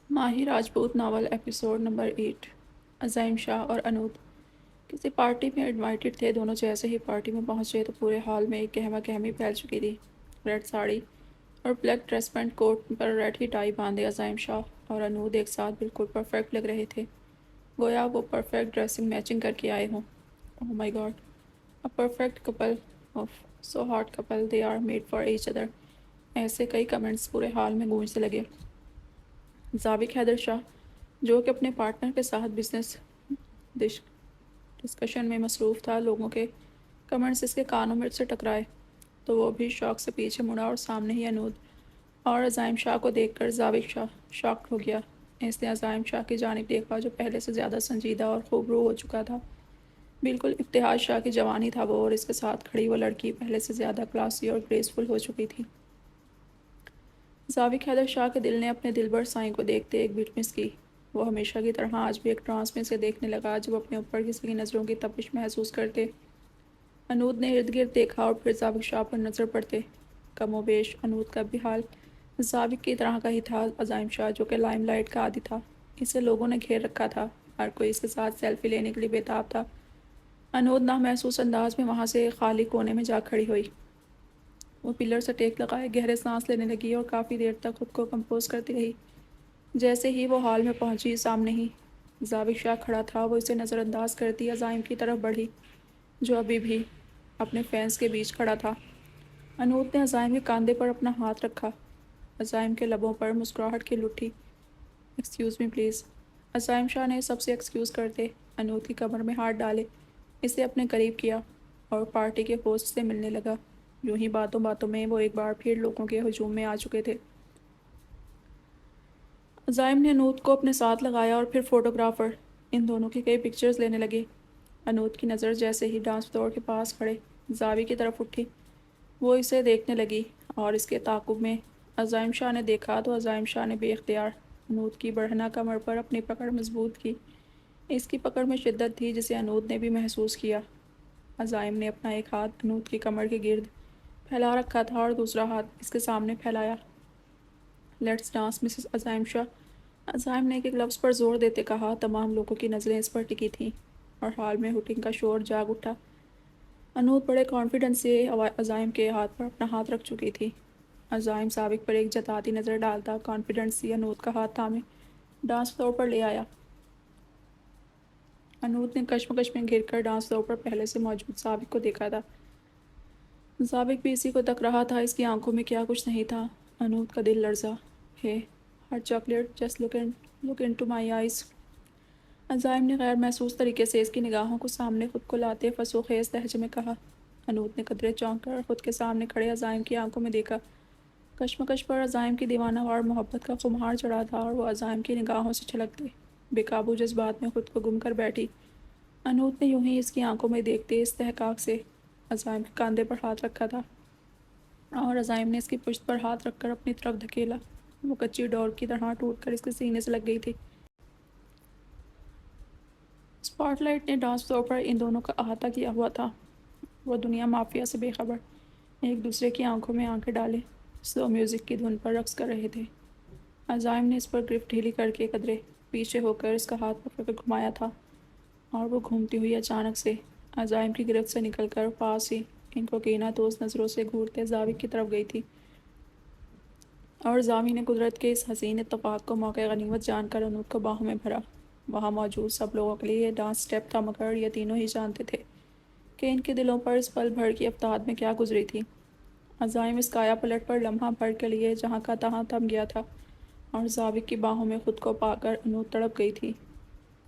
ماہی Rajput novel episode number 8۔ عظیم شاہ اور انود کسی پارٹی میں انوائٹڈ تھے دونوں۔ جیسے ہی پارٹی میں پہنچے تو پورے ہال میں ایک گہما گہمی پھیل چکی تھی۔ ریڈ ساڑی اور بلیک ڈریس پینٹ کوٹ پر ریڈ ہی ٹائی باندھے عظیم شاہ اور انود ایک ساتھ بالکل پرفیکٹ لگ رہے تھے، گویا وہ پرفیکٹ ڈریسنگ میچنگ کر کے آئے ہوں۔ Oh my God, a perfect couple, آف so hot couple they are made for each other. ایسے کئی کمنٹس پورے ہال میں گونجنے لگے۔ ضابط حیدر شاہ، جو کہ اپنے پارٹنر کے ساتھ بزنس ڈسکشن میں مصروف تھا، لوگوں کے کمنٹس اس کے کانوں میں سے ٹکرائے تو وہ بھی شوق سے پیچھے مڑا اور سامنے ہی انود اور عظیم شاہ کو دیکھ کر ضابط شاہ شاکڈ ہو گیا۔ اس نے عظیم شاہ کی جانب دیکھا جو پہلے سے زیادہ سنجیدہ اور خوبرو ہو چکا تھا۔ بالکل ابتہاج شاہ کی جوانی تھا وہ، اور اس کے ساتھ کھڑی وہ لڑکی پہلے سے زیادہ کلاسی اور گریسفل ہو چکی تھی۔ ضابط حیدر شاہ کے دل نے اپنے دلبر سائیں کو دیکھتے ایک بٹ مس کی۔ وہ ہمیشہ کی طرح آج بھی ایک ٹرانس میں سے دیکھنے لگا جب اپنے اوپر کسی کی نظروں کی تپش محسوس کرتے۔ انود نے ارد گرد دیکھا اور پھر ضابط شاہ پر نظر پڑتے۔ کم و بیش انود کا بھی حال ضابط کی طرح کا ہی تھا۔ عظیم شاہ، جو کہ لائم لائٹ کا عادی تھا، اسے لوگوں نے گھیر رکھا تھا، ہر کوئی اس کے ساتھ سیلفی لینے کے لیے بےتاب تھا۔ انود نامحسوس انداز میں وہاں سے ایک خالی کونے میں جا کھڑی ہوئی۔ وہ پلر سے ٹیک لگائے گہرے سانس لینے لگی اور کافی دیر تک خود کو کمپوز کرتی رہی۔ جیسے ہی وہ ہال میں پہنچی، سامنے ہی ضابط شاہ کھڑا تھا۔ وہ اسے نظر انداز کرتی عظیم کی طرف بڑھی، جو ابھی بھی اپنے فینس کے بیچ کھڑا تھا۔ انود نے عظیم کے کاندھے پر اپنا ہاتھ رکھا۔ عظیم کے لبوں پر مسکراہٹ کھل اٹھی۔ Excuse me please. عظیم شاہ نے سب سے ایکسکیوز کرتے انود کی کمر میں ہاتھ ڈالے، اسے اپنے قریب کیا اور پارٹی کے ہوسٹ سے ملنے لگا۔ یوں ہی باتوں باتوں میں وہ ایک بار پھر لوگوں کے ہجوم میں آ چکے تھے۔ عظیم نے انود کو اپنے ساتھ لگایا اور پھر فوٹوگرافر ان دونوں کی کئی پکچرز لینے لگے۔ انود کی نظر جیسے ہی ڈانس فلور کے پاس کھڑے ضابط کی طرف اٹھی، وہ اسے دیکھنے لگی اور اس کے تعاقب میں عظیم شاہ نے دیکھا تو عظیم شاہ نے بے اختیار انود کی بڑھنا کمر پر اپنی پکڑ مضبوط کی۔ اس کی پکڑ میں شدت تھی جسے انود نے بھی محسوس کیا۔ عظیم نے اپنا ایک ہاتھ انود کی کمر کے گرد پھیلا رکھا تھا اور دوسرا ہاتھ اس کے سامنے پھیلایا۔ لیٹس ڈانس مسز عظیم شاہ، عظیم نے ایک لفظ پر زور دیتے کہا۔ تمام لوگوں کی نظریں اس پر ٹکی تھیں اور ہال میں ہوٹنگ کا شور جاگ اٹھا۔ انود بڑے کانفیڈنس سے عظیم کے ہاتھ پر اپنا ہاتھ رکھ چکی تھی۔ عظیم ضابط پر ایک جتاتی نظر ڈالتا کانفیڈنٹلی انود کا ہاتھ تھامے ڈانس فلور پر لے آیا۔ انود نے کشمکش میں گر کر ڈانس فلور پر پہلے سے موجود ضابط کو دیکھا تھا۔ ضابط بھی اسی کو تک رہا تھا، اس کی آنکھوں میں کیا کچھ نہیں تھا۔ انود کا دل لرزا۔ ہے ہر chocolate just look into my eyes. Azeem نے غیر محسوس طریقے سے اس کی نگاہوں کو سامنے خود کو لاتے فسو خیز لہجے میں کہا۔ انود نے قدرے چونک کر خود کے سامنے کھڑے عظیم کی آنکھوں میں دیکھا۔ کشمکش پر عظیم کی دیوانہ وار محبت کا خمار چڑھا تھا اور وہ عظیم کی نگاہوں سے چھلکتے بے قابو جذبات میں خود کو گم کر بیٹھی۔ انود نے یوں ہی اس کی آنکھوں میں دیکھتے استحقاق سے عظیم کے کاندھے پر ہاتھ رکھا تھا اور عظیم نے اس کی پشت پر ہاتھ رکھ کر اپنی طرف دھکیلا۔ وہ کچی ڈور کی طرح ٹوٹ کر اس کے سینے سے لگ گئی تھی۔ اسپاٹ لائٹ نے ڈانس فلور پر ان دونوں کا احاطہ کیا ہوا تھا۔ وہ دنیا مافیا سے بے خبر ایک دوسرے کی آنکھوں میں آنکھیں ڈالے سلو میوزک کی دھن پر رقص کر رہے تھے۔ عظیم نے اس پر گرفت ڈھیلی کر کے قدرے پیچھے ہو کر اس کا ہاتھ پکڑ کر گھمایا تھا اور وہ گھومتی ہوئی اچانک سے عظیم کی گرفت سے نکل کر پاس ہی ان کو کینہ توز نظروں سے گھورتے ضابط کی طرف گئی تھی۔ اور ضابط نے قدرت کے اس حسین اتفاق کو موقع غنیمت جان کر انود کو باہوں میں بھرا۔ وہاں موجود سب لوگوں کے لیے یہ ڈانس اسٹیپ تھا، مگر یہ تینوں ہی جانتے تھے کہ ان کے دلوں پر اس پل بھر کی افتاد میں کیا گزری تھی۔ عظیم اس کایا پلٹ پر لمحہ بھر کے لیے جہاں کا تہاں تھم گیا تھا اور ضابط کی باہوں میں خود کو پا کر انود تڑپ گئی تھی،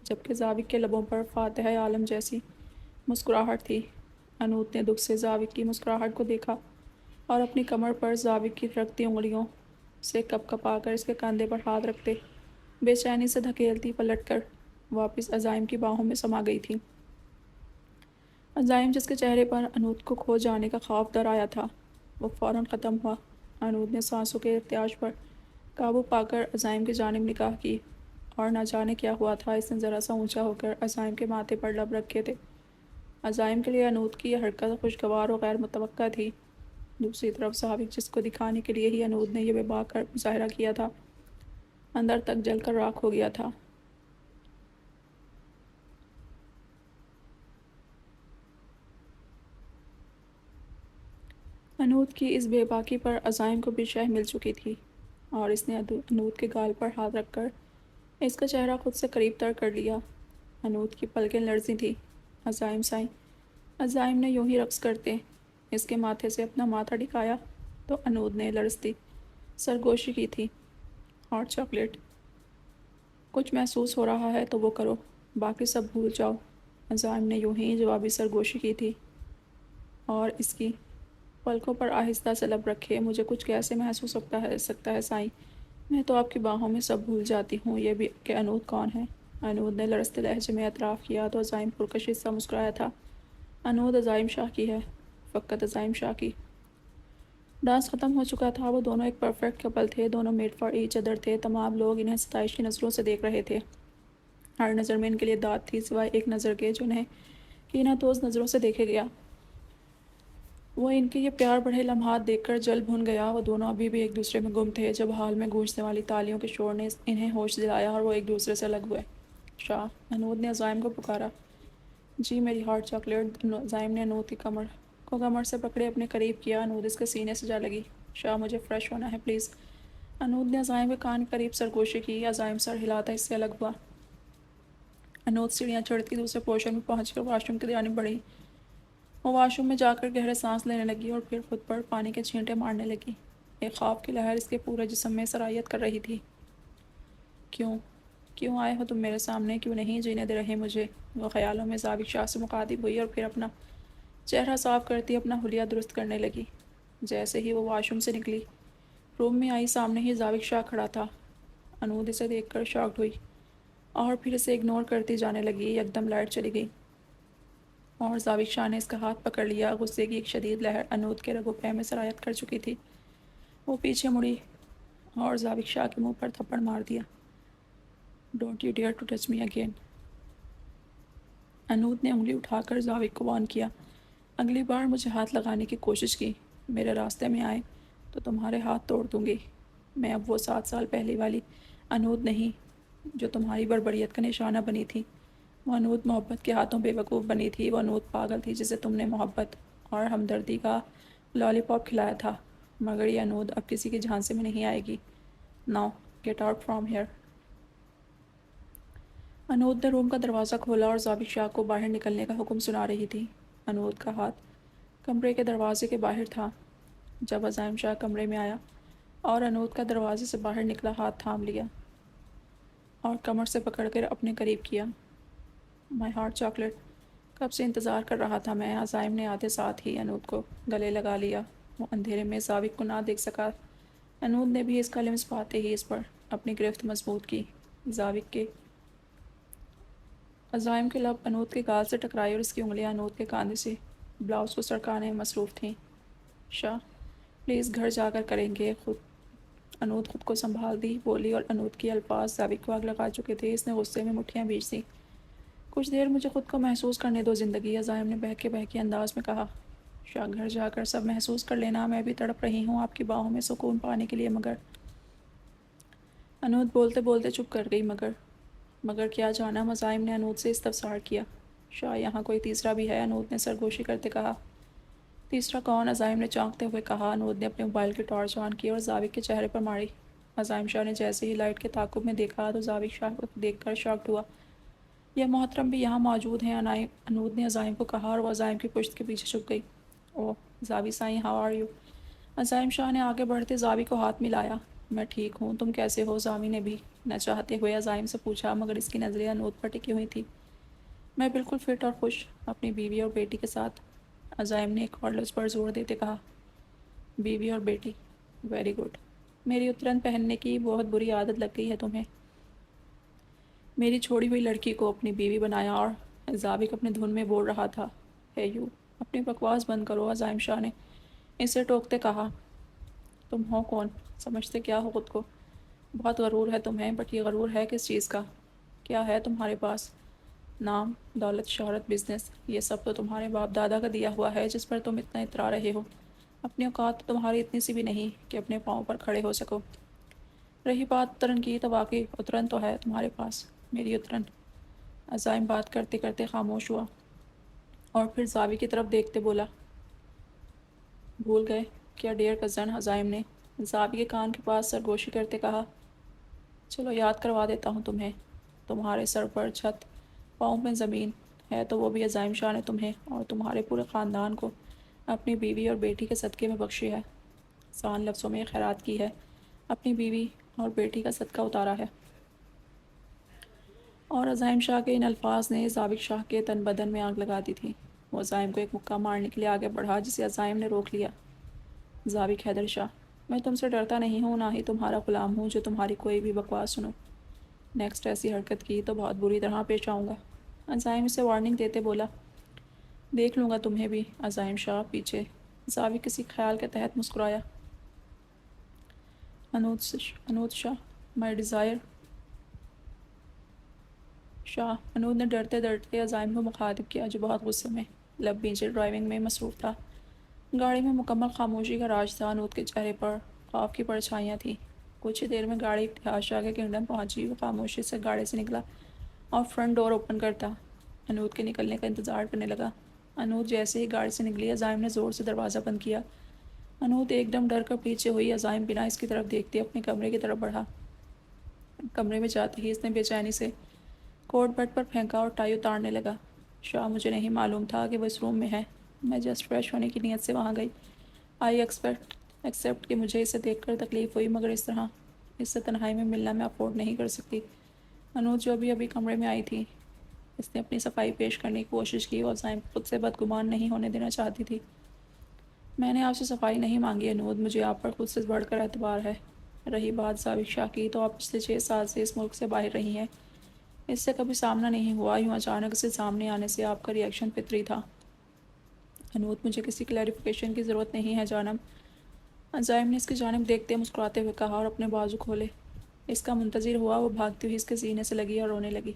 جبکہ ضابط کے لبوں پر فاتح عالم جیسی مسکراہٹ تھی۔ انود نے دکھ سے ضابط کی مسکراہٹ کو دیکھا اور اپنی کمر پر ضابط کی پھرکتی انگلیوں سے کپ کپا کر اس کے کاندھے پر ہاتھ رکھتے بے چینی سے دھکیلتی پلٹ کر واپس عظیم کی باہوں میں سما گئی تھی۔ عظیم، جس کے چہرے پر انود کو کھو جانے کا خوف در آیا تھا، وہ فوراً ختم ہوا۔ انود نے سانسوں کے ارتعاش پر قابو پا کر عظیم کی جانب نگاہ کی اور نہ جانے کیا ہوا تھا، اس نے ذرا سا اونچا ہو کر عظیم کے ماتھے پر لب رکھے تھے۔ عظیم کے لیے انود کی یہ حرکت خوشگوار و غیر متوقع تھی۔ دوسری طرف ضابط، جس کو دکھانے کے لیے ہی انود نے یہ بے باک مظاہرہ کیا تھا، اندر تک جل کر راکھ ہو گیا تھا۔ انود کی اس بے باکی پر عزائم کو بھی شہ مل چکی تھی، اور اس نے انود کے گال پر ہاتھ رکھ کر اس کا چہرہ خود سے قریب تر کر لیا۔ انود کی پلکیں لرزی تھیں۔ عزائم سائیں۔ عزائم نے یوں ہی رقص کرتے اس کے ماتھے سے اپنا ماتھا ٹھکایا تو انود نے لرزتی سرگوشی کی تھی۔ Hot chocolate. کچھ محسوس ہو رہا ہے تو وہ کرو، باقی سب بھول جاؤ۔ عزائم نے یوں ہی جوابی سرگوشی کی تھی، اور اس کی پلکوں پر آہستہ سے لب رکھے۔ مجھے کچھ کیسے محسوس سکتا ہے سائیں؟ میں تو آپ کی باہوں میں سب بھول جاتی ہوں، یہ بھی کہ انود کون ہے۔ انود نے لرزتے لہجے میں اعتراف کیا تو عزائم پرکشش سا مسکرایا تھا۔ انود عزائم شاہ کی ہے، فقط عزائم شاہ کی۔ ڈانس ختم ہو چکا تھا، وہ دونوں ایک پرفیکٹ کپل تھے، دونوں میڈ فار ایچ ادر تھے۔ تمام لوگ انہیں ستائش کی نظروں سے دیکھ رہے تھے۔ ہر نظر میں ان کے لیے داد تھی، سوائے ایک نظر کے جو انہیں کینہ توز نظروں سے دیکھے گیا۔ وہ ان کے یہ پیار بڑھے لمحات دیکھ کر جل بھن گیا۔ وہ دونوں ابھی بھی ایک دوسرے میں گم تھے جب ہال میں گونجنے والی تالیوں کے شور نے انہیں ہوش دلایا اور وہ ایک دوسرے سے الگ ہوئے۔ شاہ، انود نے عزائم کو پکارا۔ جی میری ہارٹ چاکلیٹ۔ عزائم نے انود کی کمر سے پکڑے اپنے قریب کیا۔ انود اس کے سینے سے جا لگی۔ شاہ، مجھے فریش ہونا ہے پلیز۔ انود نے عزائم کے کان کے قریب سرگوشی کی۔ عزائم سر ہلاتا اس سے الگ ہوا۔ انود سیڑھیاں چڑھتی دوسرے پورشن میں پہنچ کر واش روم کی جانب بڑھی۔ وہ واش روم میں جا کر گہرے سانس لینے لگی اور پھر خود پر پانی کے چھینٹے مارنے لگی۔ ایک خواب کی لہر اس کے پورے جسم میں سرایت کر رہی تھی۔ کیوں آئے ہو تم میرے سامنے؟ کیوں نہیں جینے دے رہے مجھے؟ وہ خیالوں میں زاوق شاہ سے مخاطب ہوئی اور پھر اپنا چہرہ صاف کرتی اپنا حلیہ درست کرنے لگی۔ جیسے ہی وہ واش روم سے نکلی، روم میں آئی سامنے ہی زاوق شاہ کھڑا تھا۔ انود اسے دیکھ کر شاکڈ ہوئی اور پھر اسے اگنور کرتی جانے لگی۔ یکدم لائٹ چلی گئی اور زاوق شاہ نے اس کا ہاتھ پکڑ لیا۔ غصے کی ایک شدید لہر انود کے رگ و پے میں سرایت کر چکی تھی۔ وہ پیچھے مڑی اور زاوق شاہ کے منہ پر تھپڑ مار دیا۔ Don't you dare to touch me again. انود نے انگلی اٹھا کر زاوق کو وارن کیا۔ اگلی بار مجھے ہاتھ لگانے کی کوشش کی، میرے راستے میں آئے تو تمہارے ہاتھ توڑ دوں گی۔ میں اب وہ 7 سال پہلے والی انود نہیں جو تمہاری بربریت کا نشانہ بنی تھی۔ وہ انود محبت کے ہاتھوں بے وقوف بنی تھی۔ وہ انود پاگل تھی جسے تم نے محبت اور ہمدردی کا لالی پاپ کھلایا تھا، مگر یہ انود اب کسی کے جھانسے میں نہیں آئے گی۔ Now get out from here. انود نے روم کا دروازہ کھولا اور زاوق شاہ کو باہر نکلنے کا حکم سنا رہی تھی۔ انود کا ہاتھ کمرے کے دروازے کے باہر تھا جب عزائم شاہ کمرے میں آیا اور انود کا دروازے سے باہر نکلا ہاتھ تھام لیا اور کمر سے پکڑ کر اپنے قریب کیا۔ مائی ہارٹ چاکلیٹ، کب سے انتظار کر رہا تھا میں۔ عزائم نے آتے ساتھ ہی انود کو گلے لگا لیا۔ وہ اندھیرے میں زاوق کو نہ دیکھ سکا۔ انود نے بھی اس کا لمس پاتے ہی اس پر اپنی گرفت مضبوط کی۔ زاوق کے عزائم کے لب انود کے گال سے ٹکرائے اور اس کی انگلیاں انود کے کاندھے سے بلاؤز کو سرکانے میں مصروف تھیں۔ شاہ، پلیز گھر جا کر کریں گے۔ انود خود کو سنبھال دی، بولی، اور انود کے الفاظ زاوق کو آگ لگا چکے تھے۔ اس نے غصے میں مٹھیاں بھیج دیں۔ کچھ دیر مجھے خود کو محسوس کرنے دو زندگی، عزائم نے بہکے انداز میں کہا۔ شاہ، گھر جا کر سب محسوس کر لینا، میں بھی تڑپ رہی ہوں آپ کی باہوں میں سکون پانے کے لیے۔ مگر انود بولتے بولتے چپ کر گئی۔ مگر کیا جانم؟ عزائم نے انود سے استفسار کیا۔ شاہ، یہاں کوئی تیسرا بھی ہے؟ انود نے سرگوشی کرتے کہا۔ تیسرا کون؟ عزائم نے چونکتے ہوئے کہا۔ انود نے اپنے موبائل کی ٹارچ آن کی اور زاوق کے چہرے پر ماری۔ عزائم شاہ نے جیسے ہی لائٹ کے تعاقب میں دیکھا تو زاوق شاہ کو دیکھ کر شاکڈ ہوا۔ یہ محترم بھی یہاں موجود ہیں؟ انود نے عزائم کو کہا اور وہ عزائم کی پشت کے پیچھے چھپ گئی۔ اوہ زاوی سائیں، ہاؤ آر یو؟ عزائم شاہ نے آگے بڑھتے زاوی کو ہاتھ ملایا۔ میں ٹھیک ہوں، تم کیسے ہو؟ زاوی نے بھی نہ چاہتے ہوئے عزائم سے پوچھا، مگر اس کی نظریں انود پر ٹکی ہوئی تھی۔ میں بالکل فٹ اور خوش، اپنی بیوی اور بیٹی کے ساتھ، عزائم نے ایک اور لفظ پر زور دیتے کہا۔ بیوی اور بیٹی، ویری گڈ۔ میری اترن پہننے کی بہت بری عادت لگ گئی ہے تمہیں۔ میری چھوڑی ہوئی لڑکی کو اپنی بیوی بنایا، اور زاوق اپنے دھن میں بول رہا تھا۔ ہے یو، اپنی بکواس بند کرو، عزائم شاہ نے اسے ٹوکتے کہا۔ تم ہو کون؟ سمجھتے کیا ہو خود کو؟ بہت غرور ہے تمہیں، بٹ یہ غرور ہے کس چیز کا؟ کیا ہے تمہارے پاس؟ نام، دولت، شہرت، بزنس، یہ سب تو تمہارے باپ دادا کا دیا ہوا ہے جس پر تم اتنا اترا رہے ہو۔ اپنی اوقات تو تمہاری اتنی سی بھی نہیں کہ اپنے پاؤں پر کھڑے ہو سکو۔ رہی بات اترن کی، تو واقعی اترن تو ہے تمہارے پاس، میری اترن۔ عزائم بات کرتے کرتے خاموش ہوا اور پھر زاوی کی طرف دیکھتے بولا، بھول گئے کیا ڈیئر کزن؟ عزائم نے زاوی کے کان کے پاس سرگوشی کرتے کہا۔ چلو یاد کروا دیتا ہوں تمہیں، تمہارے سر پر چھت، پاؤں میں زمین ہے تو وہ بھی عزائم شاہ نے تمہیں اور تمہارے پورے خاندان کو اپنی بیوی اور بیٹی کے صدقے میں بخشی ہے، آسان لفظوں میں خیرات کی ہے، اپنی بیوی اور بیٹی کا صدقہ اتارا ہے۔ اور عزائم شاہ کے ان الفاظ نے ضابط شاہ کے تن بدن میں آگ لگا دی تھی۔ وہ عزائم کو ایک مکہ مارنے کے لیے آگے بڑھا، جسے عزائم نے روک لیا۔ ضابط حیدر شاہ، میں تم سے ڈرتا نہیں ہوں، نہ ہی تمہارا غلام ہوں جو تمہاری کوئی بھی بکواس سنو۔ نیکسٹ ایسی حرکت کی تو بہت بری طرح پیش آؤں گا۔ عزائم اسے وارننگ دیتے بولا۔ دیکھ لوں گا تمہیں بھی۔ عزائم شاہ پیچھے۔ ضابط کسی خیال کے تحت مسکرایا۔ انود شاہ، مائی ڈیزائر شاہ۔ انود نے ڈرتے ڈرتے عزائم کو مخاطب کیا، جو بہت غصے میں لب بھیجے ڈرائیونگ میں مصروف تھا۔ گاڑی میں مکمل خاموشی کا راج تھا۔ انود کے چہرے پر خوف کی پرچھائیاں تھیں۔ کچھ ہی دیر میں گاڑی اتحاد شاہ کے کنگڈم پہنچی۔ وہ خاموشی سے گاڑی سے نکلا اور فرنٹ ڈور اوپن کرتا انود کے نکلنے کا انتظار کرنے لگا۔ انود جیسے ہی گاڑی سے نکلی، عزائم نے زور سے دروازہ بند کیا۔ انود ایک دم ڈر کر پیچھے ہوئی۔ عزائم بنا اس کی طرف دیکھتے اپنے کمرے کی طرف بڑھا۔ کمرے میں جاتے ہی اس نے بے چینی سے کوٹ بیڈ پر پھینکا اور ٹائی اتارنے لگا۔ شاہ، مجھے نہیں معلوم تھا کہ وہ اس روم میں ہے۔ میں جسٹ فریش ہونے کی نیت سے وہاں گئی۔ آئی ایکسیپٹ کہ مجھے اسے دیکھ کر تکلیف ہوئی، مگر اس طرح اس سے تنہائی میں ملنا میں افورڈ نہیں کر سکتی۔ انود جو ابھی کمرے میں آئی تھی، اس نے اپنی صفائی پیش کرنے کی کوشش کی۔ وہ عزائم خود سے بدگمان نہیں ہونے دینا چاہتی تھی۔ میں نے آپ سے صفائی نہیں مانگی انود، مجھے آپ پر خود سے بڑھ کر اعتبار ہے۔ رہی بات ضابط شاہ کی، تو آپ پچھلے 6 سال سے اس ملک سے باہر رہی ہیں، اس سے کبھی سامنا نہیں ہوا۔ یوں اچانک سے سامنے آنے سے آپ کا ریئیکشن فطری تھا۔ انود، مجھے کسی کلیریفیکیشن کی ضرورت نہیں ہے جانم۔ عزائم نے اس کی جانب دیکھتے مسکراتے ہوئے کہا اور اپنے بازو کھولے۔ اس کا منتظر ہوا۔ وہ بھاگتی ہوئی اس کے سینے سے لگی اور رونے لگی۔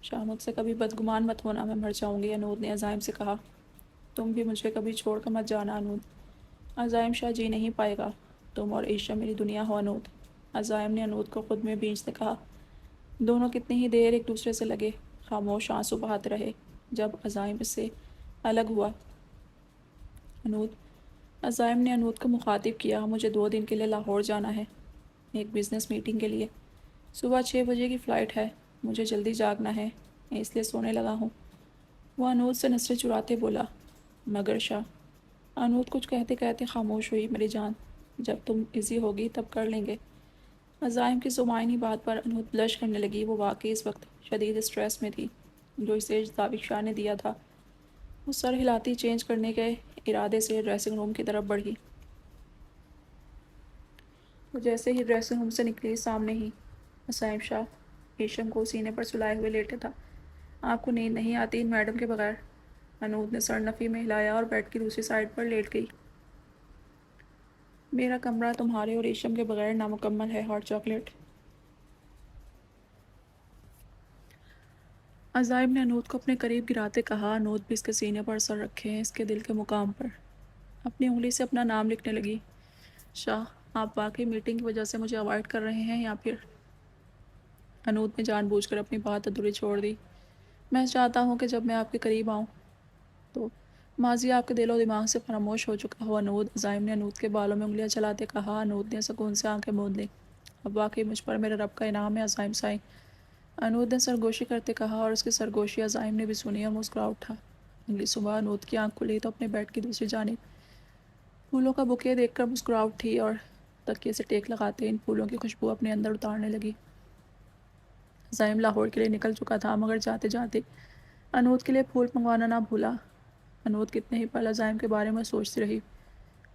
شاہ، مجھ سے کبھی بدگمان مت ہونا، میں مر جاؤں گی، انود نے عزائم سے کہا۔ تم بھی مجھے کبھی چھوڑ کر مت جانا انود۔ عزائم شاہ جی نہیں پائے گا، تم اور عیشا میری دنیا ہو انود۔ عزائم نے انود کو خود میں بھینچتے کہا۔ دونوں کتنی ہی دیر ایک دوسرے سے لگے خاموش آنسو بہاتے رہے۔ جب عزائم اس سے الگ ہوا، انود، عزائم نے انود کو مخاطب کیا، مجھے 2 دن کے لیے لاہور جانا ہے، ایک بزنس میٹنگ کے لیے۔ صبح 6 بجے کی فلائٹ ہے، مجھے جلدی جاگنا ہے، میں اس لیے سونے لگا ہوں۔ وہ انود سے نظریں چراتے بولا، مگر شاہ۔ انود کچھ کہتے کہتے خاموش ہوئی۔ میری جان، جب تم ایزی ہوگی تب کر لیں گے۔ عزائم کی زمائنی بات پر انود بلش کرنے لگی۔ وہ واقعی اس وقت شدید اسٹریس میں تھی جو اسے ضابط شاہ نے دیا تھا۔ وہ سر ہلاتی چینج کرنے کے ارادے سے ڈریسنگ روم کی طرف بڑھی۔ وہ جیسے ہی ڈریسنگ روم سے نکلی، سامنے ہی عزائم شاہ ایشم کو سینے پر سلائے ہوئے لیٹے تھا۔ آپ کو نیند نہیں آتی ان میڈم کے بغیر؟ انود نے سر نفی میں ہلایا اور بیڈ کی دوسری سائڈ پر لیٹ گئی۔ میرا کمرہ تمہارے اور ایشم کے بغیر نامکمل ہے، ہاٹ چاکلیٹ۔ عزائم نے انود کو اپنے قریب گراتے کہا۔ انود بھی اس کے سینے پر سر رکھے اس کے دل کے مقام پر اپنی انگلی سے اپنا نام لکھنے لگی۔ شاہ، آپ واقعی میٹنگ کی وجہ سے مجھے اوائڈ کر رہے ہیں یا پھر؟ انود نے جان بوجھ کر اپنی بات ادھوری چھوڑ دی۔ میں چاہتا ہوں کہ جب میں آپ کے قریب آؤں تو ماضی آپ کے دل و دماغ سے فراموش ہو چکا ہو انود۔ عزائم نے انود کے بالوں میں انگلیاں چلاتے کہا۔ انود نے سکون سے آنکھیں موند لیں۔ اب واقعی مجھ پر میرے رب کا انعام ہے عزائم سائی، انود نے سرگوشی کرتے کہا، اور اس کی سرگوشی عزائم نے بھی سنی اور مسکرا اٹھا۔ اگلی صبح انود کی آنکھ کھلی تو اپنے بیڈ کی دوسری جانب پھولوں کا بکے دیکھ کر مسکرا اٹھی اور تکیے سے ٹیک لگاتے ان پھولوں کی خوشبو اپنے اندر اتارنے لگی۔ عزائم لاہور کے لیے نکل چکا تھا، مگر جاتے جاتے انود کے لیے پھول منگوانا نہ بھولا۔ انود کتنے ہی پل عزائم کے بارے میں سوچتی رہی۔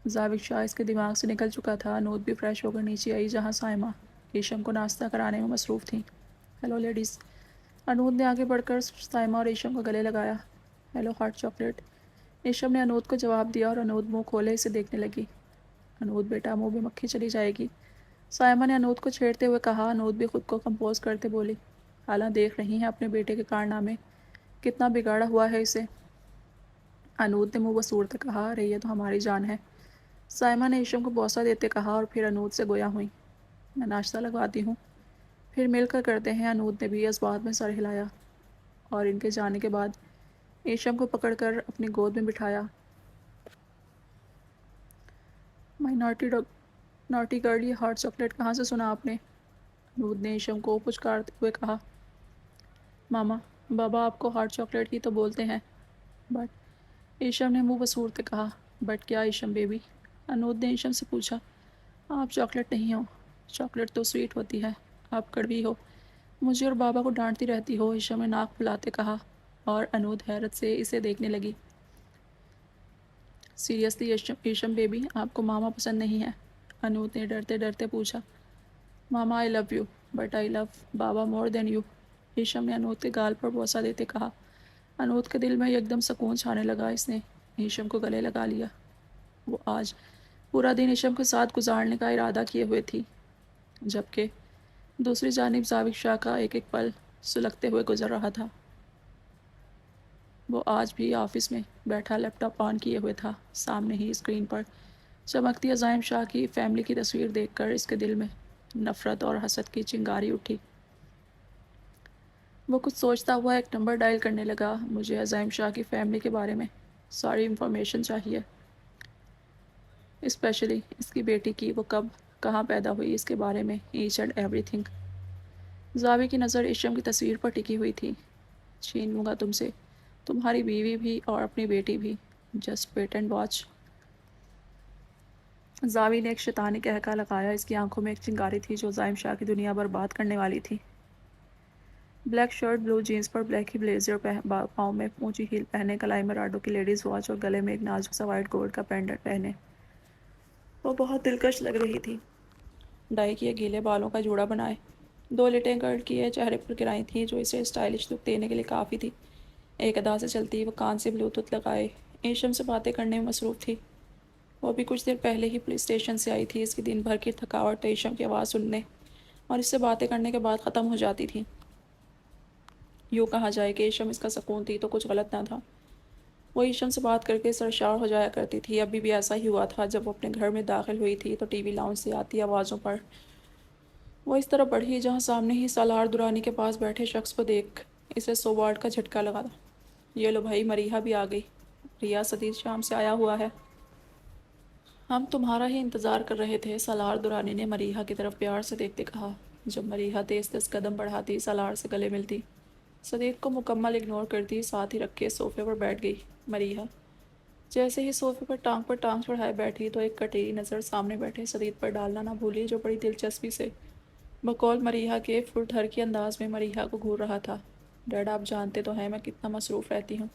ضابط شاہ اس کے دماغ سے نکل چکا تھا۔ انود بھی فریش ہو کر نیچے آئی، جہاں سائمہ ایشم کو ناشتہ کرانے میں مصروف تھیں۔ ہیلو لیڈیز، انود نے آگے بڑھ کر سائمہ اور ایشم کو گلے لگایا۔ ہیلو ہاٹ چاکلیٹ، ایشم نے انود کو جواب دیا اور انود منہ کھولے اسے دیکھنے لگی۔ انود بیٹا، منہ میں مکھی چلی جائے گی، سائمہ نے انود کو چھیڑتے ہوئے کہا۔ انود بھی خود کو کمپوز کرتے بولی، حالاں دیکھ رہی ہیں اپنے بیٹے کے کارنامے، کتنا بگاڑا ہوا ہے اسے۔ انود نے منہ بسورتے کہا، ارے یہ تو ہماری جان ہے، سائمہ نے ایشم کو بوسہ دیتے کہا اور پھر انود سے گویا ہوئیں۔ میں ناشتہ لگواتی ہوں، پھر مل کر کرتے ہیں۔ انود نے بھی اس بات میں سر ہلایا اور ان کے جانے کے بعد ایشم کو پکڑ کر اپنی گود میں بٹھایا۔ مائی ناٹی گرل، یہ ہاٹ چاکلیٹ کہاں سے سنا آپ نے؟ انود نے ایشم کو پچکارتے ہوئے کہا۔ ماما، بابا آپ کو ہاٹ چاکلیٹ ہی تو بولتے ہیں۔ بٹ، ایشم نے منہ بسورتے کہا۔ بٹ کیا ایشم بیبی؟ انود نے ایشم سے پوچھا۔ آپ چاکلیٹ نہیں ہو، چاکلیٹ تو سویٹ ہوتی ہے، آپ کڑوی ہو، مجھے اور بابا کو ڈانٹتی رہتی ہو، ایشم نے ناک پھلاتے کہا، اور انود حیرت سے اسے دیکھنے لگی۔ سیریسلی ایشم بیبی، آپ کو ماما پسند نہیں ہے؟ انود نے ڈرتے ڈرتے پوچھا۔ ماما آئی لو یو، بٹ آئی لو بابا مور دین یو، ایشم نے انود کے گال پر بوسہ دیتے کہا۔ انود کے دل میں ایک دم سکون چھانے لگا۔ اس نے ایشم کو گلے لگا لیا۔ وہ آج پورا دن ایشم کے ساتھ گزارنے کا ارادہ کیے ہوئے تھی، جبکہ دوسری جانب زاوق شاہ کا ایک ایک پل سلگتے ہوئے گزر رہا تھا۔ وہ آج بھی آفس میں بیٹھا لیپ ٹاپ آن کیے ہوئے تھا۔ سامنے ہی اسکرین پر چمکتی عزائم شاہ کی فیملی کی تصویر دیکھ کر اس کے دل میں نفرت اور حسد کی چنگاری اٹھی۔ وہ کچھ سوچتا ہوا ایک نمبر ڈائل کرنے لگا۔ مجھے عزائم شاہ کی فیملی کے بارے میں ساری انفارمیشن چاہیے، اسپیشلی اس کی بیٹی کی، وہ کب کہاں پیدا ہوئی، اس کے بارے میں ایچ اینڈ ایوری تھنگ۔ زاوی کی نظر ایشم کی تصویر پر ٹکی ہوئی تھی۔ چھین لوں گا تم سے، تمہاری بیوی بھی اور اپنی بیٹی بھی، جسٹ ویٹ اینڈ واچ۔ زاوی نے ایک شیطانی قہقہ لگایا۔ اس کی آنکھوں میں ایک چنگاری تھی جو عزائم شاہ کی دنیا برباد کرنے والی تھی۔ بلیک شرٹ، بلو جینس پر بلیک ہی بلیزر، پاؤں میں اونچی ہیل پہنے، کلائی میں راڈو کی لیڈیز واچ اور گلے میں ایک نازک سا وائٹ گولڈ کا پینڈنٹ پہنے، وہ بہت دلکش لگ رہی تھی۔ ڈائی کیے گیلے بالوں کا جوڑا بنائے، دو لٹیں کرل کیے چہرے پر گرائی تھیں جو اسے اسٹائلش لک دینے کے لیے کافی تھی۔ ایک ادا سے چلتی، وہ کان سے بلوٹوتھ لگائے ایشم سے باتیں کرنے میں مصروف تھی۔ وہ بھی کچھ دیر پہلے ہی پولیس اسٹیشن سے آئی تھی۔ اس کی دن بھر کی تھکاوٹ ایشم کی آواز سننے اور اس سے باتیں کرنے کے بعد ختم ہو جاتی تھی۔ یوں کہا جائے کہ ایشم اس کا سکون تھی تو کچھ غلط نہ تھا۔ وہ ایشم سے بات کر کے سرشار ہو جایا کرتی تھی۔ ابھی بھی ایسا ہی ہوا تھا۔ جب وہ اپنے گھر میں داخل ہوئی تھی تو ٹی وی لاؤنج سے آتی آوازوں پر وہ اس طرف بڑھی جہاں سامنے ہی سالار دورانی کے پاس بیٹھے شخص کو دیکھ اسے 100 واٹ کا جھٹکا لگا۔ یہ لو بھائی، مریحہ بھی آ گئی۔ ریا، سدید شام سے آیا ہوا ہے، ہم تمہارا ہی انتظار کر رہے تھے، سالار دورانی نے مریحہ کی طرف پیار سے دیکھتے کہا۔ جب مریحہ تیز تیز قدم بڑھاتی، سالار سے گلے ملتی، سدید کو مکمل اگنور کرتی، ساتھ ہی رکھے صوفے پر بیٹھ گئی۔ مریحہ جیسے ہی صوفے پر ٹانگ چڑھائے بیٹھی تو ایک کٹیری نظر سامنے بیٹھے سدید پر ڈالنا نہ بھولی، جو بڑی دلچسپی سے بقول مریحہ کے فر کے انداز میں مریحہ کو گھور رہا تھا۔ ڈیڈ، آپ جانتے تو ہیں میں کتنا مصروف رہتی ہوں۔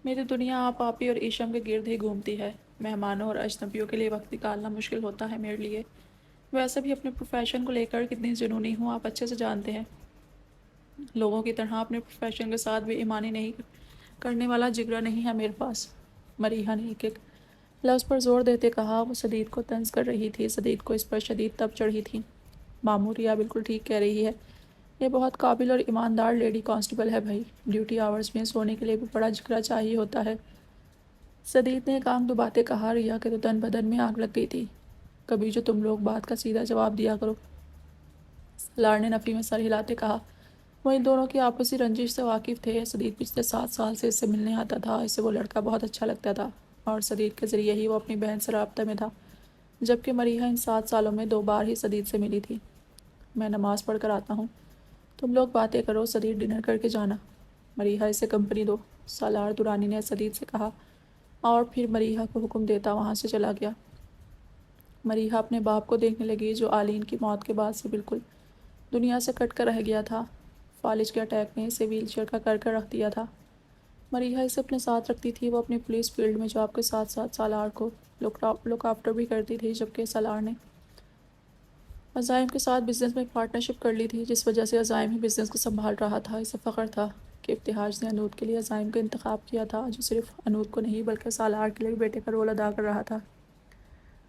میری دنیا آپ آپی اور ایشم کے گرد ہی گھومتی ہے۔ مہمانوں اور اجنبیوں کے لیے وقت نکالنا مشکل ہوتا ہے میرے لیے۔ ویسے بھی اپنے پروفیشن کو لے کر کتنی جنونی ہوں آپ اچھے سے جانتے ہیں۔ لوگوں کی طرح اپنے پروفیشن کے ساتھ بھی ایمانی نہیں کرنے والا جگرا نہیں ہے میرے پاس، مریحہ نے ایک ایک لفظ پر زور دیتے کہا۔ وہ سدید کو طنز کر رہی تھی۔ سدید کو اس پر شدید تب چڑھی تھی۔ ماموں، ریا بالکل ٹھیک کہہ رہی ہے، یہ بہت قابل اور ایماندار لیڈی کانسٹیبل ہے بھائی، ڈیوٹی آورز میں سونے کے لیے بھی بڑا جگرا چاہیے ہوتا ہے۔ سدید نے ایک آنکھ دباتے کہا۔ ریا کے تو تن بدن میں آگ لگ گئی تھی۔ کبھی جو تم لوگ بات کا سیدھا جواب دیا کرو، سالار نے نفی میں سر ہلاتے کہا۔ وہ ان دونوں کی آپسی رنجش سے واقف تھے۔ سدید پچھلے 7 سال سے اس سے ملنے آتا تھا، اسے وہ لڑکا بہت اچھا لگتا تھا اور سدید کے ذریعے ہی وہ اپنی بہن سے رابطہ میں تھا، جبکہ مریحہ ان 7 سالوں میں 2 بار ہی سدید سے ملی تھی۔ میں نماز پڑھ کر آتا ہوں، تم لوگ باتیں کرو، سدید ڈنر کر کے جانا، مریحہ اسے کمپنی دو، سالار دورانی نے سدید سے کہا، اور پھر مریحہ کو حکم دیتا وہاں سے چلا گیا۔ مریحہ اپنے باپ کو دیکھنے لگی جو آلین کی موت کے بعد سے بالکل دنیا سے کٹ کر رہ گیا تھا۔ فالج کے اٹیک نے اسے ویل چیئر کا کر رکھ دیا تھا۔ مریحہ اسے اپنے ساتھ رکھتی تھی۔ وہ اپنی پولیس فیلڈ میں جاب کے ساتھ ساتھ سالار کو لک آفٹر بھی کرتی تھی، جبکہ سالار نے عزائم کے ساتھ بزنس میں پارٹنرشپ کر لی تھی، جس وجہ سے عزائم ہی بزنس کو سنبھال رہا تھا۔ اسے فخر تھا کہ ابتہاج نے انود کے لیے عزائم کا انتخاب کیا تھا، جو صرف انود کو نہیں بلکہ سالار کے لیے بیٹے کا رول ادا کر رہا تھا،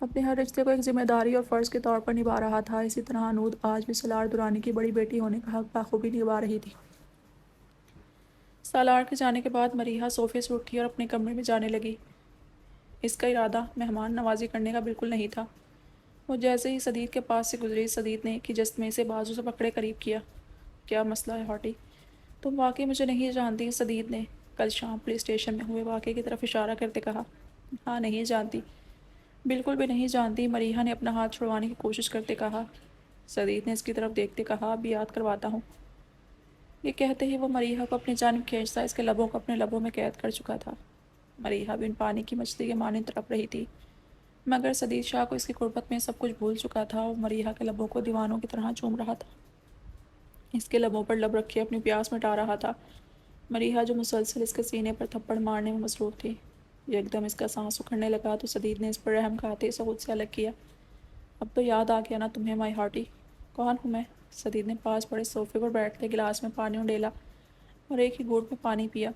اپنے ہر رشتے کو ایک ذمہ داری اور فرض کے طور پر نبھا رہا تھا۔ اسی طرح انود آج بھی سالار دورانی کی بڑی بیٹی ہونے کا حق بخوبی نبھا رہی تھی۔ سالار کے جانے کے بعد مریحہ صوفے سے اٹھی اور اپنے کمرے میں جانے لگی۔ اس کا ارادہ مہمان نوازی کرنے کا بالکل نہیں تھا۔ وہ جیسے ہی سدید کے پاس سے گزری، سدید نے کہ جسم میں سے بازو سے پکڑے قریب کیا۔ کیا مسئلہ ہے ہاٹی؟ تم واقعی مجھے نہیں جانتی؟ سدید نے کل شام پولیس اسٹیشن میں ہوئے واقعے کی طرف اشارہ کرتے کہا۔ ہاں، نہیں جانتی، بالکل بھی نہیں جانتی، مریحہ نے اپنا ہاتھ چھڑوانے کی کوشش کرتے کہا۔ سدید نے اس کی طرف دیکھتے کہا، اب یاد کرواتا ہوں۔ یہ کہتے ہی وہ مریحہ کو اپنی جانب کھینچتا اس کے لبوں کو اپنے لبوں میں قید کر چکا تھا۔ مریحہ بھی ان پانی کی مچھلی کے مانند تڑپ رہی تھی، مگر سدید شاہ کو اس کی قربت میں سب کچھ بھول چکا تھا اور مریحہ کے لبوں کو دیوانوں کی طرح چوم رہا تھا، اس کے لبوں پر لب رکھے اپنی پیاس مٹا رہا تھا۔ مریحہ جو مسلسل اس کے سینے پر تھپڑ مارنے میں مصروف تھی، یکدم اس کا سانس اکھڑنے لگا تو سدید نے اس پر رحم کھاتے اسے خود سے الگ کیا۔ اب تو یاد آ گیا نا تمہیں مائی ہارٹی؟ کون ہوں میں؟ سدید نے پاس پڑے صوفے پر بیٹھتے گلاس میں پانی اڈیلا اور ایک ہی گھونٹ میں پانی پیا۔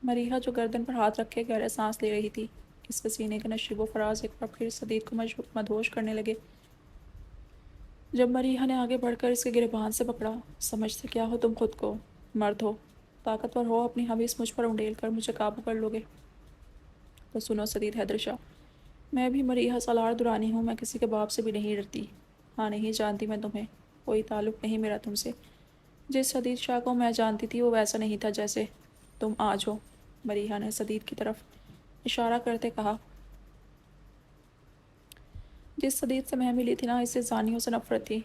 مریحہ جو گردن پر ہاتھ رکھے گہرے سانس لے رہی تھی، اس کے سینے کے نشیب و فراز ایک بار پھر سدید کو مدہوش کرنے لگے۔ جب مریحہ نے آگے بڑھ کر اس کے گریبان سے پکڑا، سمجھتے کیا ہو تم خود کو؟ مرد ہو، طاقتور ہو، اپنی حویس مجھ پر انڈیل کر مجھے قابو کر لو گے تو سنو سدید حیدر شاہ، میں بھی مریحہ سالار درانی ہوں، میں کسی کے باپ سے بھی نہیں ڈرتی۔ ہاں، نہیں جانتی میں تمہیں، کوئی تعلق نہیں میرا تم سے۔ جس سدید شاہ کو میں جانتی تھی وہ ویسا نہیں تھا جیسے تم آج ہو، مریحہ نے سدید کی طرف اشارہ کرتے کہا۔ جس سدید سے میں ملی تھی نا، اس سے زانیوں سے نفرت تھی۔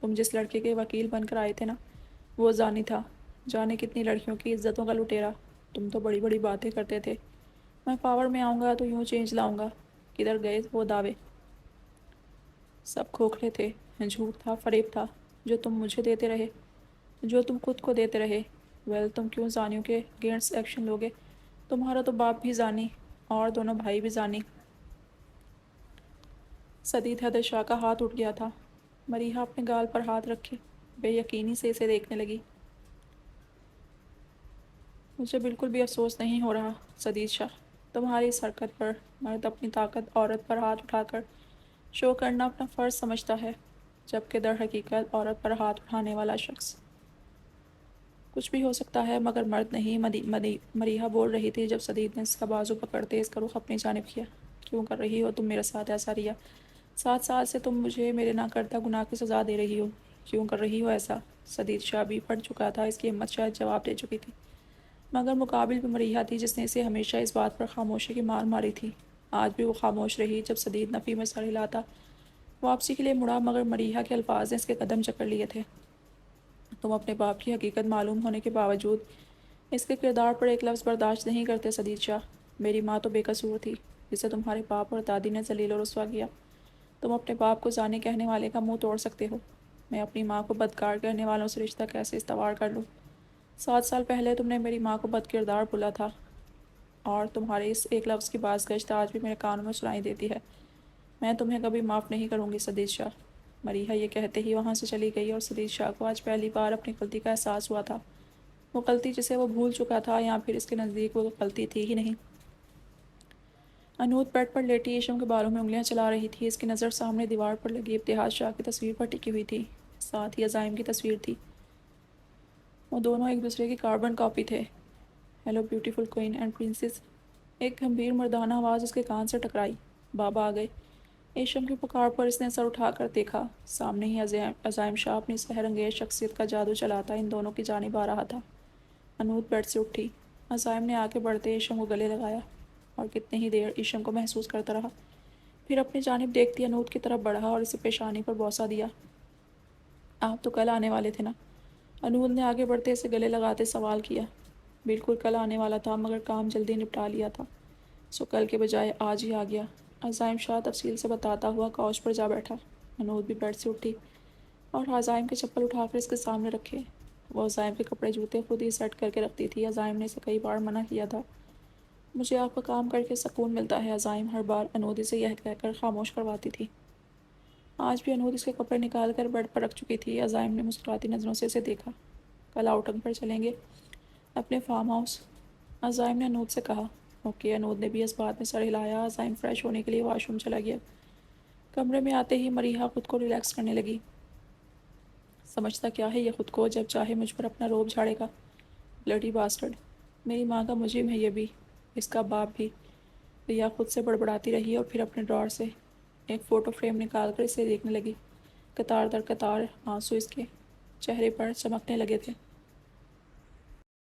تم جس لڑکے کے وکیل بن کر آئے تھے نا، وہ زانی تھا، جانے کتنی لڑکیوں کی عزتوں کا لٹیرا۔ تم تو بڑی بڑی باتیں کرتے تھے، میں پاور میں آؤں گا تو یوں چینج لاؤں گا، کدھر گئے وہ دعوے؟ سب کھوکھلے تھے، جھوٹ تھا، فریب تھا، جو تم مجھے دیتے رہے، جو تم خود کو دیتے رہے۔ تم کیوں زانیوں کے اگینسٹ ایکشن لوگے؟ تمہارا تو باپ بھی زانی اور دونوں بھائی بھی زانی۔ سدید حیدر شاہ کا ہاتھ اٹھ گیا تھا۔ مریحہ اپنے گال پر ہاتھ رکھے بے یقینی سے اسے دیکھنے لگی۔ مجھے بالکل بھی افسوس نہیں ہو رہا سدید شاہ، تمہاری اس حرکت پر۔ مرد اپنی طاقت عورت پر ہاتھ اٹھا کر شو کرنا اپنا فرض سمجھتا ہے، جبکہ در حقیقت عورت پر ہاتھ اٹھانے والا شخص کچھ بھی ہو سکتا ہے مگر مرد نہیں۔ مریحہ بول رہی تھی جب سدید نے اس کا بازو پکڑتے اس کا رخ اپنی جانب کیا۔ کیوں کر رہی ہو تم میرے ساتھ ایسا ریا؟ 7 سال سے تم مجھے میرے نہ کرتا گناہ کی سزا دے رہی ہو، کیوں کر رہی ہو ایسا؟ سدید شاہ بھی پڑ چکا تھا، اس کی ہمت شاید جواب دے چکی تھی، مگر مقابل میں مریحہ تھی جس نے اسے ہمیشہ اس بات پر خاموشی کی مار ماری تھی۔ آج بھی وہ خاموش رہی۔ جب سدید نفی میں سر ہلاتا واپسی کے لیے مڑا، مگر مریحہ کے الفاظ نے اس کے قدم جکڑ لیے تھے۔ تم اپنے باپ کی حقیقت معلوم ہونے کے باوجود اس کے کردار پر ایک لفظ برداشت نہیں کرتے سدید شاہ۔ میری ماں تو بے قصور تھی، جسے تمہارے باپ اور دادی نے ذلیل و رسوا کیا۔ تم اپنے باپ کو زانی کہنے والے کا منہ توڑ سکتے ہو، میں اپنی ماں کو بدکار کہنے والوں سے رشتہ کیسے استوار کر لوں؟ 7 سال پہلے تم نے میری ماں کو بد کردار بولا تھا، اور تمہارے اس ایک لفظ کی بازگشت آج بھی میرے کانوں میں سنائی دیتی ہے۔ میں تمہیں کبھی معاف نہیں کروں گی سدید شاہ۔ مریحہ یہ کہتے ہی وہاں سے چلی گئی اور سدید شاہ کو آج پہلی بار اپنی غلطی کا احساس ہوا تھا، وہ غلطی جسے وہ بھول چکا تھا، یا پھر اس کے نزدیک وہ غلطی تھی ہی نہیں۔ انوت بیڈ پر لیٹی ایشم کے بالوں میں انگلیاں چلا رہی تھی، اس کی نظر سامنے دیوار پر لگی ابتہاج شاہ کی تصویر پر ٹکی ہوئی تھی، ساتھ ہی عزائم کی تصویر تھی۔ وہ دونوں ایک دوسرے کی کاربن کاپی تھے۔ Hello beautiful queen and princess, ایک گھمبیر مردانہ آواز اس کے کان سے ٹکرائی۔ بابا آ گئے۔ ایشم کی پکار پر اس نے سر اٹھا کر دیکھا، سامنے ہی عزائم شاہ اپنی سحر انگیز شخصیت کا جادو چلاتا ان دونوں کی جانب آ رہا تھا۔ انوت بیڈ سے اٹھی، عزائم نے آگے بڑھتے ایشم کو گلے لگایا اور کتنی ہی دیر ایشم کو محسوس کرتا رہا، پھر اپنی جانب دیکھتی انوت کی طرف بڑھا اور اسے پیشانی پر بوسہ دیا۔ آپ تو کل آنے والے تھے نا؟ انوت نے آگے بڑھتے اسے گلے لگاتے سوال کیا۔ بالکل کل آنے والا تھا، مگر کام جلدی نپٹا لیا تھا، سو کل کے بجائے آج ہی آ گیا۔ عزائم شاہ تفصیل سے بتاتا ہوا کوچ پر جا بیٹھا۔ انوت بھی بیڈ سے اٹھی اور عزائم کے چپل اٹھا کر اس کے سامنے رکھے۔ وہ عزائم کے کپڑے جوتے خود ہی سیٹ کر کے رکھتی تھی۔ عزائم نے اسے کئی بار منع کیا تھا، مجھے آپ کا کام کر کے سکون ملتا ہے عزائم، ہر بار انوت اسے یہ کہہ کر خاموش کرواتی تھی۔ آج بھی انوت اس کے کپڑے نکال کر بیڈ پر رکھ چکی تھی۔ عزائم نے مسکراتی نظروں سے اسے دیکھا۔ کل آؤٹنگ پر چلیں گے اپنے فارم ہاؤس؟ عزائم نے انوت سے کہا۔ اوکے، انوت نے بھی اس بات میں سر ہلایا۔ عزائم فریش ہونے کے لیے واش روم چلا گیا۔ کمرے میں آتے ہی مریحہ خود کو ریلیکس کرنے لگی۔ سمجھتا کیا ہے یہ خود کو، جب چاہے مجھ پر اپنا روب جھاڑے گا؟ بلڈی باسٹرڈ، میری ماں کا مجرم ہے یہ بھی، اس کا باپ بھی۔ ریا خود سے بڑبڑاتی رہی اور پھر اپنے ڈرار سے ایک فوٹو فریم نکال کر اسے دیکھنے لگی۔ قطار در قطار آنسو اس کے چہرے پر چمکنے لگے تھے۔